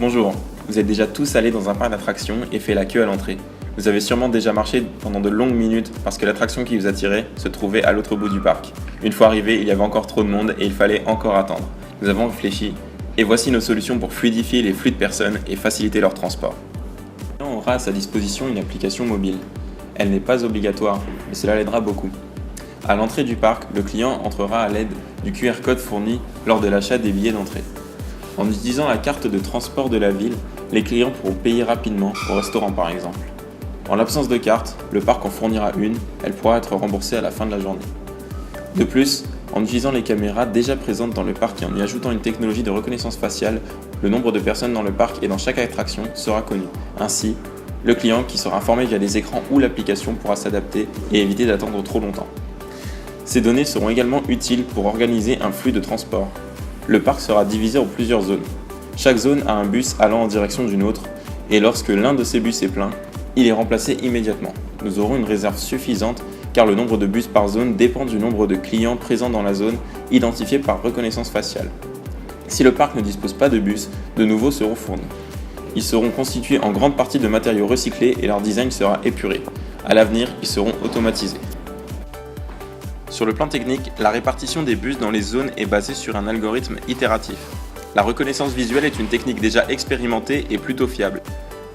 Bonjour, vous êtes déjà tous allés dans un parc d'attractions et fait la queue à l'entrée. Vous avez sûrement déjà marché pendant de longues minutes parce que l'attraction qui vous attirait se trouvait à l'autre bout du parc. Une fois arrivé, il y avait encore trop de monde et il fallait encore attendre. Nous avons réfléchi et voici nos solutions pour fluidifier les flux de personnes et faciliter leur transport. Le client aura à sa disposition une application mobile. Elle n'est pas obligatoire, mais cela l'aidera beaucoup. À l'entrée du parc, le client entrera à l'aide du QR code fourni lors de l'achat des billets d'entrée. En utilisant la carte de transport de la ville, les clients pourront payer rapidement au restaurant par exemple. En l'absence de carte, le parc en fournira une, elle pourra être remboursée à la fin de la journée. De plus, en utilisant les caméras déjà présentes dans le parc et en y ajoutant une technologie de reconnaissance faciale, le nombre de personnes dans le parc et dans chaque attraction sera connu. Ainsi, le client qui sera informé via les écrans ou l'application pourra s'adapter et éviter d'attendre trop longtemps. Ces données seront également utiles pour organiser un flux de transport. Le parc sera divisé en plusieurs zones. Chaque zone a un bus allant en direction d'une autre et lorsque l'un de ces bus est plein, il est remplacé immédiatement. Nous aurons une réserve suffisante car le nombre de bus par zone dépend du nombre de clients présents dans la zone identifiés par reconnaissance faciale. Si le parc ne dispose pas de bus, de nouveaux seront fournis. Ils seront constitués en grande partie de matériaux recyclés et leur design sera épuré. À l'avenir, ils seront automatisés. Sur le plan technique, la répartition des bus dans les zones est basée sur un algorithme itératif. La reconnaissance visuelle est une technique déjà expérimentée et plutôt fiable.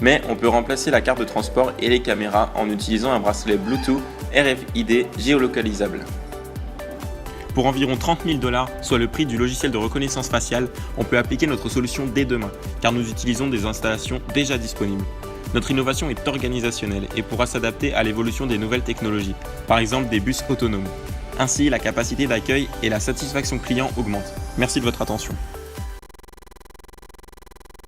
Mais on peut remplacer la carte de transport et les caméras en utilisant un bracelet Bluetooth RFID géolocalisable. Pour environ 30 000 $, soit le prix du logiciel de reconnaissance faciale, on peut appliquer notre solution dès demain, car nous utilisons des installations déjà disponibles. Notre innovation est organisationnelle et pourra s'adapter à l'évolution des nouvelles technologies, par exemple des bus autonomes. Ainsi, la capacité d'accueil et la satisfaction client augmentent. Merci de votre attention.